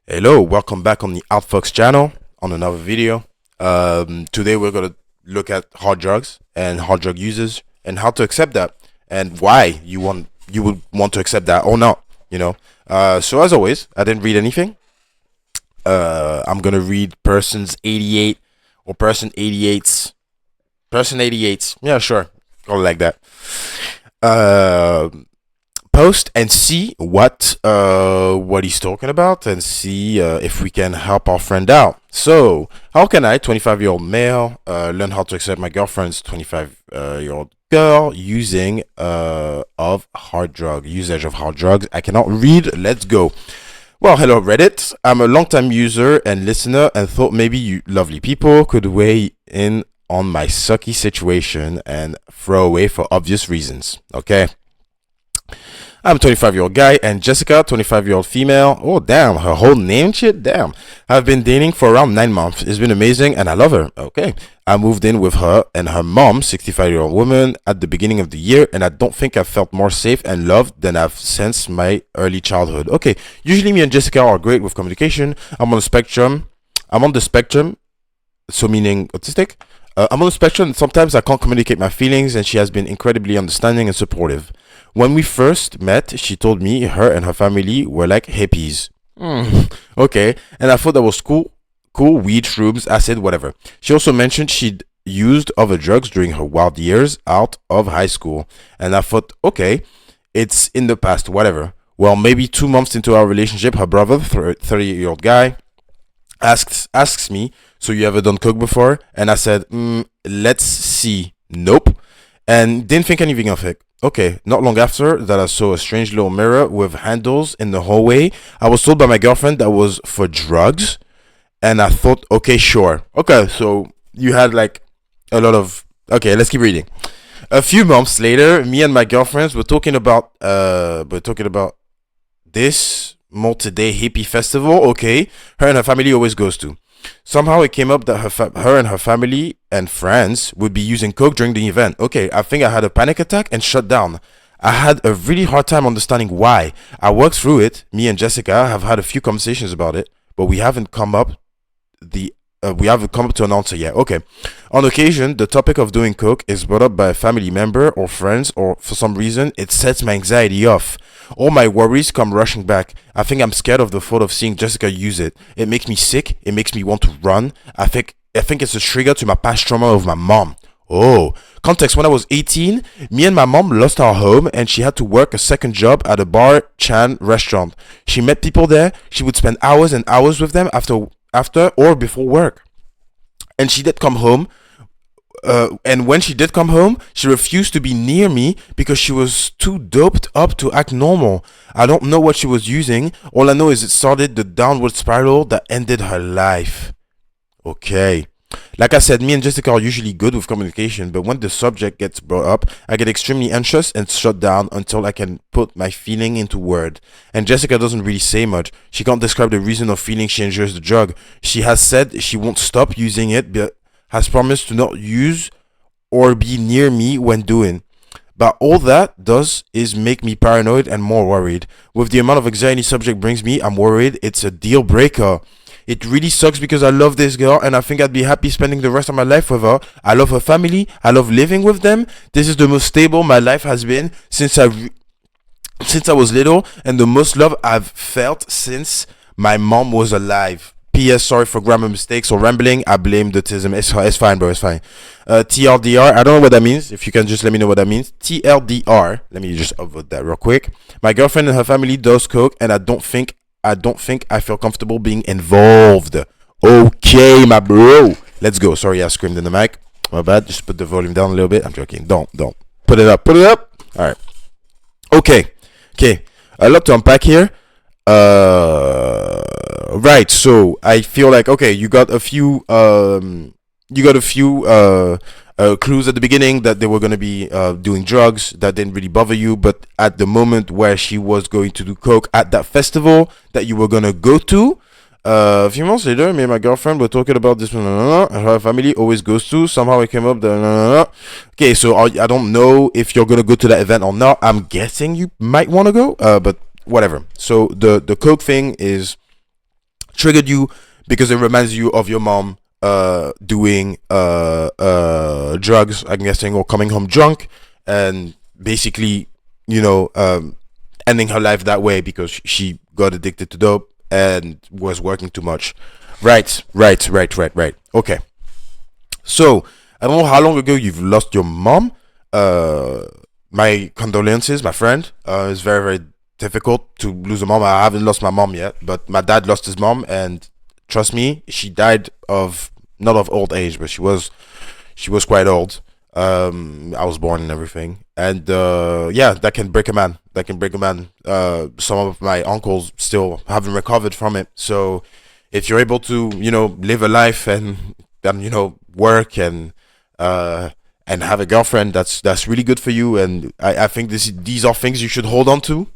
Hello, welcome back on the Outfox channel on another video. Today we're gonna look at hard drugs and hard drug users and how to accept that and why you would want to accept that or not. So as always, I didn't read anything. I'm gonna read person's 88 or person 88's. Yeah, sure, call it like that. Uh, Post and see what he's talking about and see if we can help our friend out. So, how can I, 25-year-old male, learn how to accept my girlfriend's 25-year-old girl using of hard drug usage of hard drugs? I cannot read. Let's go. Well, hello Reddit. I'm a long-time user and listener, and thought maybe you lovely people could weigh in on my sucky situation and throw away for obvious reasons. Okay. I'm a 25-year-old guy, and Jessica, 25-year-old female. Oh, damn, her whole name shit? Damn. I've been dating for around 9 months. It's been amazing, and I love her. Okay. I moved in with her and her mom, 65-year-old woman, at the beginning of the year, and I don't think I've felt more safe and loved than I've since my early childhood. Okay. Usually, me and Jessica are great with communication. I'm on the spectrum. So meaning autistic. I'm on the spectrum, and sometimes I can't communicate my feelings, and she has been incredibly understanding and supportive. When we first met, she told me her and her family were like hippies. Okay, and I thought that was cool. Cool, weed, shrooms, acid, whatever. She also mentioned she'd used other drugs during her wild years out of high school, and I thought, okay, it's in the past, whatever. Well, maybe 2 months into our relationship, her brother, 30-year-old guy, asks me, so you ever done coke before? And I said, let's see, nope, and didn't think anything of it. Okay, not long after that, I saw a strange little mirror with handles in the hallway. I was told by my girlfriend that was for drugs, and I thought, okay, sure. Okay, so you had like a lot of. Okay, let's keep reading. A few months later, me and my girlfriends were talking about this multi-day hippie festival. Okay, her and her family always goes to. Somehow it came up that her and her family and friends would be using coke during the event. Okay, I think I had a panic attack and shut down. I had a really hard time understanding why. I worked through it. Me and Jessica have had a few conversations about it, but we haven't come up to an answer yet. Okay. On occasion, the topic of doing coke is brought up by a family member or friends, or for some reason, it sets my anxiety off. All my worries come rushing back. I think I'm scared of the thought of seeing Jessica use it. It makes me sick. It makes me want to run. I think it's a trigger to my past trauma of my mom. Oh, context: when I was 18, me and my mom lost our home and she had to work a second job at a bar chan restaurant. She met people there. She would spend hours and hours with them after or before work. And she did come home. And when she did come home, she refused to be near me because she was too doped up to act normal. I don't know what she was using. All I know is it started the downward spiral that ended her life. Okay. Like I said, me and Jessica are usually good with communication, but when the subject gets brought up, I get extremely anxious and shut down until I can put my feeling into word. And Jessica doesn't really say much. She can't describe the reason or feeling she enjoys the drug. She has said she won't stop using it, but has promised to not use or be near me when doing. But all that does is make me paranoid and more worried. With the amount of anxiety subject brings me, I'm worried it's a deal breaker. It really sucks because I love this girl and I think I'd be happy spending the rest of my life with her. I love her family. I love living with them. This is the most stable my life has been since I was little, and the most love I've felt since my mom was alive. P.S. Sorry for grammar mistakes or rambling. I blame the tism. It's fine, bro. It's fine. TLDR. I don't know what that means. If you can just let me know what that means. TLDR. Let me just upvote that real quick. My girlfriend and her family does coke, and I don't think I feel comfortable being involved. Okay, my bro. Let's go. Sorry, I screamed in the mic. My bad. Just put the volume down a little bit. I'm joking. Don't. Put it up. Put it up. All right. Okay. A lot to unpack here. Right. So I feel like, okay, you got a few clues at the beginning that they were going to be doing drugs. That didn't really bother you, but at the moment where she was going to do coke at that festival that you were going to go to, a few months later, me and my girlfriend were talking about this one. Her family always goes to. Somehow it came up. Okay, so I don't know if you're gonna go to that event or not. I'm guessing you might want to go, but whatever. So the coke thing is triggered you because it reminds you of your mom doing drugs, I'm guessing, or coming home drunk, and basically, you know, ending her life that way because she got addicted to dope and was working too much. Right. Okay. So I don't know how long ago you've lost your mom. Uh, my condolences, my friend. It's very, very difficult to lose a mom. I haven't lost my mom yet, but my dad lost his mom, and trust me, she died of not of old age, but she was quite old. I was born and everything, and yeah, that can break a man. That can break a man. Some of my uncles still haven't recovered from it. So, if you're able to, live a life and work and have a girlfriend, that's really good for you. And I think these are things you should hold on to,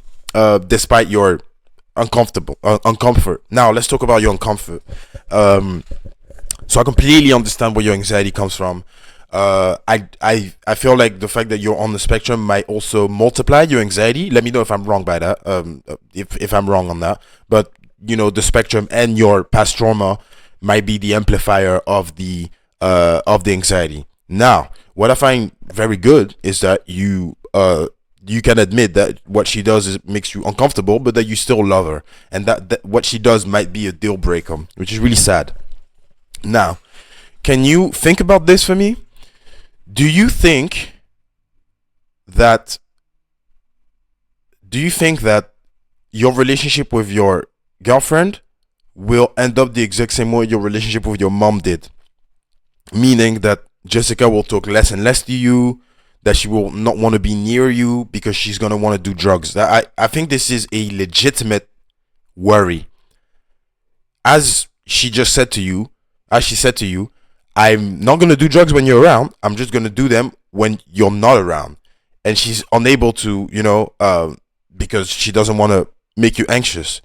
despite your uncomfort. Now let's talk about your uncomfort. Um, so I completely understand where your anxiety comes from. I feel like the fact that you're on the spectrum might also multiply your anxiety. Let me know if I'm wrong by that. If I'm wrong on that, but the spectrum and your past trauma might be the amplifier of the anxiety. Now, what I find very good is that you can admit that what she does is makes you uncomfortable, but that you still love her, and that what she does might be a deal breaker, which is really sad. Now, can you think about this for me? Do you think that do you think that your relationship with your girlfriend will end up the exact same way your relationship with your mom did? Meaning that Jessica will talk less and less to you, that she will not want to be near you because she's going to want to do drugs. I think this is a legitimate worry. As she just said to you, as she said to you, I'm not going to do drugs when you're around. I'm just going to do them when you're not around. And she's unable to, because she doesn't want to make you anxious.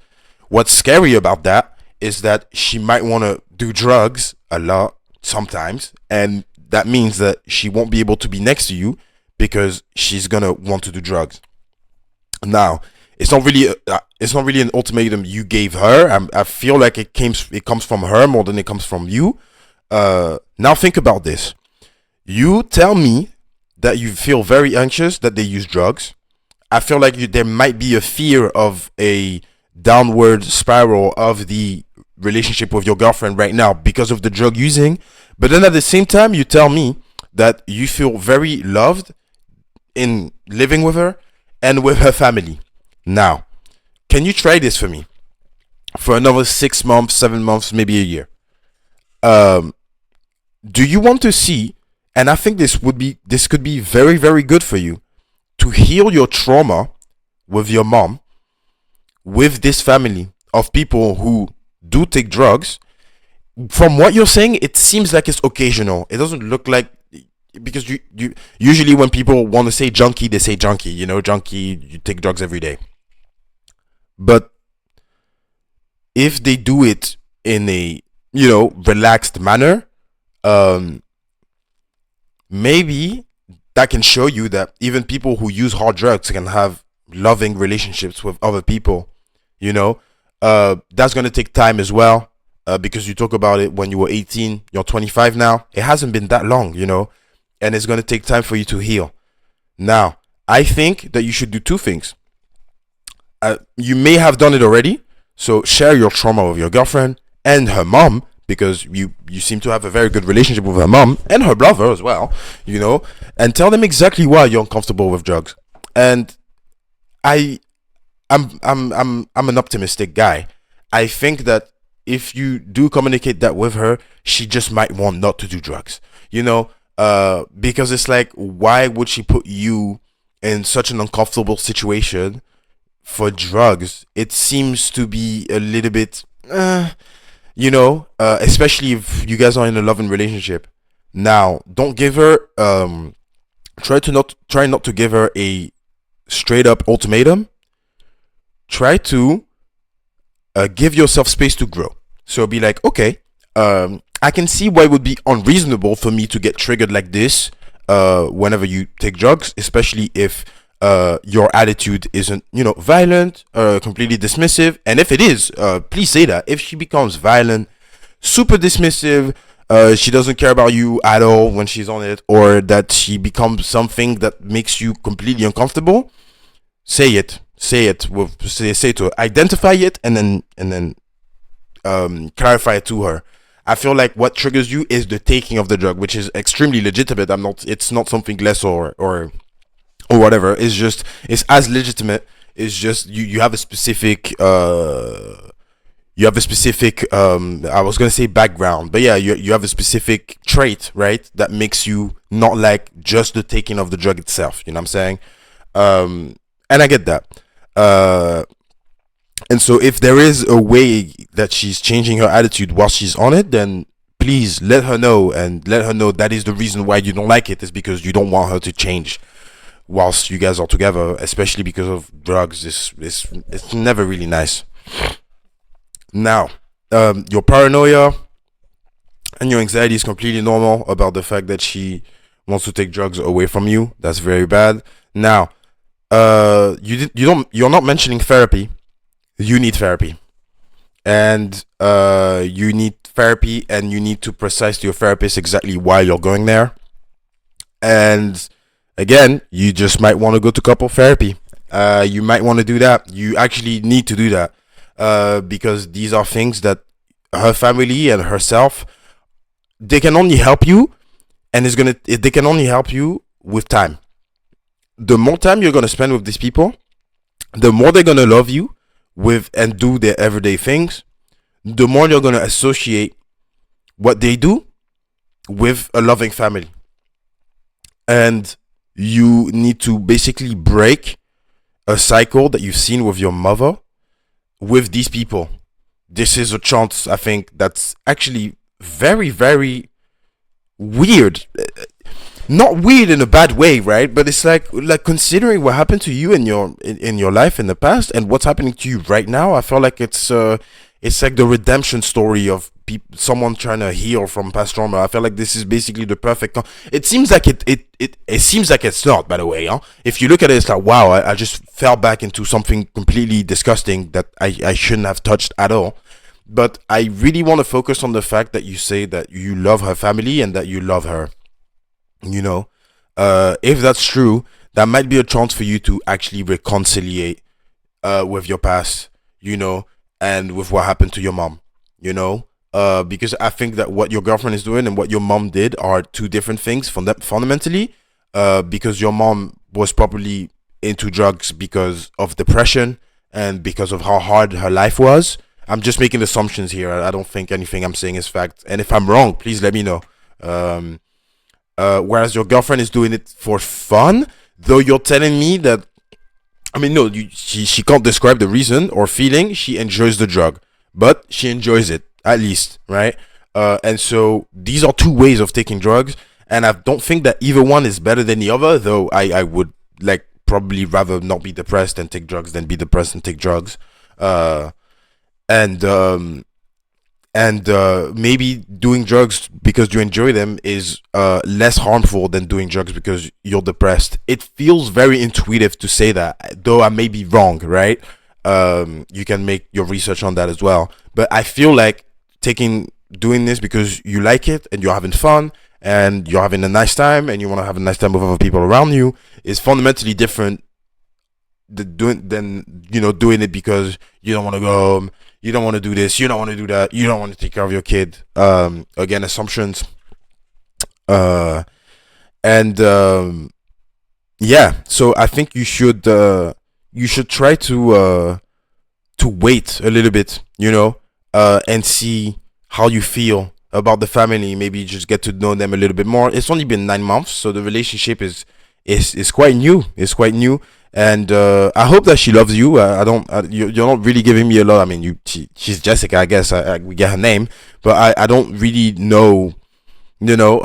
What's scary about that is that she might want to do drugs a lot sometimes, and that means that she won't be able to be next to you because she's gonna want to do drugs. Now, it's not really an ultimatum you gave her. I feel like it comes from her more than it comes from you. Now think about this. You tell me that you feel very anxious that they use drugs. I feel like there might be a fear of a downward spiral of the relationship with your girlfriend right now because of the drug using. But then at the same time, you tell me that you feel very loved in living with her and with her family. Now, can you try this for me for another 6 months, 7 months, maybe a year? Um, do you want to see? And I think this could be very, very good for you to heal your trauma with your mom, with this family of people who do take drugs. From what you're saying, it seems like it's occasional. It doesn't look like, because you usually when people want to say junkie, they say junkie. Junkie, you take drugs every day. But if they do it in a relaxed manner, um, maybe that can show you that even people who use hard drugs can have loving relationships with other people. That's going to take time as well, because you talk about it when you were 18, you're 25 now. It hasn't been that long, and it's going to take time for you to heal. Now, I think that you should do two things. You may have done it already, so share your trauma with your girlfriend and her mom, because you seem to have a very good relationship with her mom and her brother as well, and tell them exactly why you're uncomfortable with drugs. And I I'm an optimistic guy. I think that if you do communicate that with her, she just might want not to do drugs. Because it's like, why would she put you in such an uncomfortable situation for drugs? It seems to be a little bit, especially if you guys are in a loving relationship. Now, don't give her, try not to give her a straight up ultimatum. Try to give yourself space to grow. So be like, okay, I can see why it would be unreasonable for me to get triggered like this whenever you take drugs, especially if your attitude isn't, violent, completely dismissive. And if it is, please say that. If she becomes violent, super dismissive, she doesn't care about you at all when she's on it, or that she becomes something that makes you completely uncomfortable, say it. Say it. Say to her. Identify it, and then clarify it to her. I feel like what triggers you is the taking of the drug, which is extremely legitimate. I'm not. It's not something less or whatever. It's as legitimate. It's just you have a specific I was gonna say background, but yeah, you have a specific trait, right, that makes you not like just the taking of the drug itself. You know what I'm saying? And I get that. Uh, and so if there is a way that she's changing her attitude while she's on it, then please let her know, and let her know that is the reason why you don't like it, is because you don't want her to change whilst you guys are together, especially because of drugs. It's never really nice. Now, your paranoia and your anxiety is completely normal about the fact that she wants to take drugs away from you. That's very bad. Now, you're not mentioning therapy. You need therapy, and you need therapy, and you need to precise to your therapist exactly why you're going there. And again, you just might want to go to couple therapy. You might want to do that. You actually need to do that, because these are things that her family and herself, they can only help you, and they can only help you with time. The more time you're gonna spend with these people, the more they're gonna love you with and do their everyday things. The more you're gonna associate what they do with a loving family, and you need to basically break a cycle that you've seen with your mother with these people. This is a chance, I think, that's actually very, very weird. Not weird in a bad way, right? But it's like considering what happened to you in your life in the past and what's happening to you right now. I feel like it's like the redemption story of someone trying to heal from past trauma. I feel like this is basically the perfect. It seems like it seems like it's not. By the way, huh? If you look at it, it's like, wow, I just fell back into something completely disgusting that I shouldn't have touched at all. But I really want to focus on the fact that you say that you love her family and that you love her. You know, if that's true, that might be a chance for you to actually reconciliate with your past, and with what happened to your mom, because I think that what your girlfriend is doing and what your mom did are two different things fundamentally. Because your mom was probably into drugs because of depression and because of how hard her life was. I'm just making assumptions here. I don't think anything I'm saying is fact. And if I'm wrong, please let me know. Whereas your girlfriend is doing it for fun, though you're telling me that, I mean, no, she can't describe the reason or feeling. She enjoys the drug, but she enjoys it at least, right? And so these are two ways of taking drugs, and I don't think that either one is better than the other. Though I would like probably rather not be depressed and take drugs than be depressed and take drugs. And maybe doing drugs because you enjoy them is less harmful than doing drugs because you're depressed. It feels very intuitive to say that, though I may be wrong, right? You can make your research on that as well, but I feel like doing this because you like it and you're having fun and you're having a nice time and you want to have a nice time with other people around you is fundamentally different than doing it because you don't want to go home, you don't want to do this, you don't want to do that, you don't want to take care of your kid. Again, assumptions. And yeah, so I think you should try to wait a little bit, and see how you feel about the family. Maybe just get to know them a little bit more. It's only been 9 months, so the relationship is quite new. It's quite new, and I hope that she loves you. I don't. You're not really giving me a lot. I mean, she's Jessica, I guess. We get her name, but I don't really know.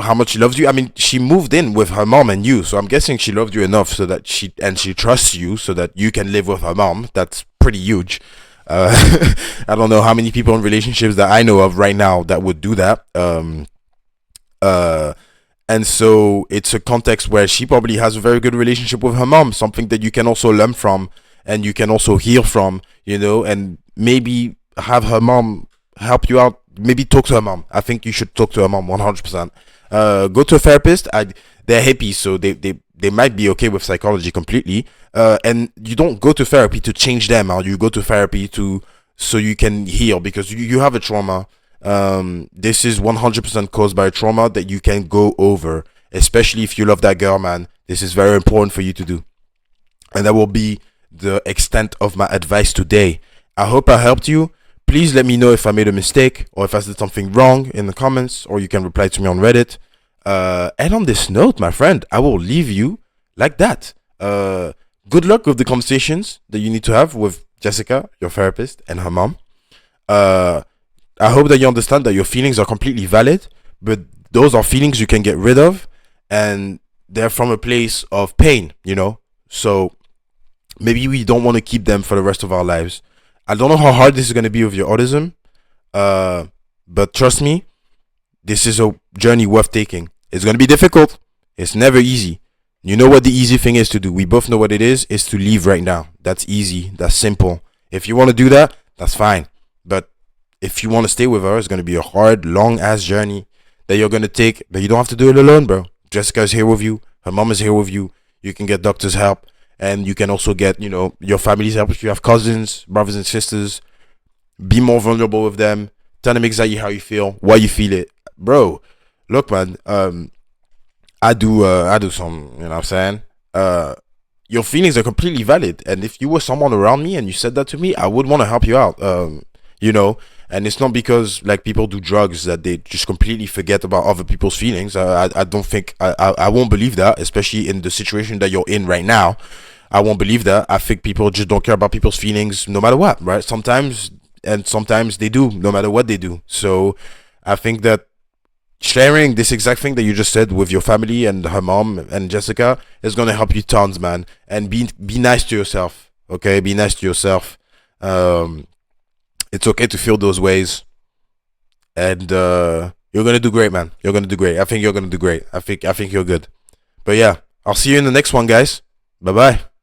How much she loves you. I mean, she moved in with her mom and you, so I'm guessing she loved you enough so that she trusts you so that you can live with her mom. That's pretty huge. I don't know how many people in relationships that I know of right now that would do that. And so it's a context where she probably has a very good relationship with her mom, something that you can also learn from and you can also hear from, and maybe have her mom help you out. Maybe talk to her mom. I think you should talk to her mom 100%. Go to a therapist. They're hippies, so they might be okay with psychology completely. And you don't go to therapy to change them, or you go to therapy to so you can heal because you have a trauma. This is 100% caused by a trauma that you can go over, especially if you love that girl, man. This is very important for you to do. And that will be the extent of my advice today. I hope I helped you. Please let me know if I made a mistake or if I did something wrong in the comments, or you can reply to me on Reddit. And on this note, my friend, I will leave you like that. Good luck with the conversations that you need to have with Jessica, your therapist, and her mom. Uh, I hope that you understand that your feelings are completely valid, but those are feelings you can get rid of, and they're from a place of pain. So maybe we don't want to keep them for the rest of our lives. I don't know how hard this is going to be with your autism, uh, but trust me, this is a journey worth taking. It's going to be difficult. It's never easy. You know what the easy thing is to do? We both know what it is to leave right now. That's easy. That's simple. If you want to do that, that's fine. But if you want to stay with her, it's going to be a hard, long ass journey that you're going to take, but you don't have to do it alone, bro. Jessica is here with you. Her mom is here with you. You can get doctor's help, and you can also get, your family's help. If you have cousins, brothers and sisters, be more vulnerable with them. Tell them exactly how you feel, why you feel it. Bro, look, man, I do some, you know what I'm saying? Your feelings are completely valid. And if you were someone around me and you said that to me, I would want to help you out. You know, and it's not because like people do drugs that they just completely forget about other people's feelings. I don't think I won't believe that, especially in the situation that you're in right now. I won't believe that. I think people just don't care about people's feelings no matter what, right? Sometimes they do, no matter what they do. So I think that sharing this exact thing that you just said with your family and her mom and Jessica is gonna help you tons, man. And be nice to yourself. Okay, be nice to yourself. Um, it's okay to feel those ways, and you're gonna do great, man. You're gonna do great. I think you're gonna do great. I think you're good. But yeah, I'll see you in the next one, guys. Bye bye.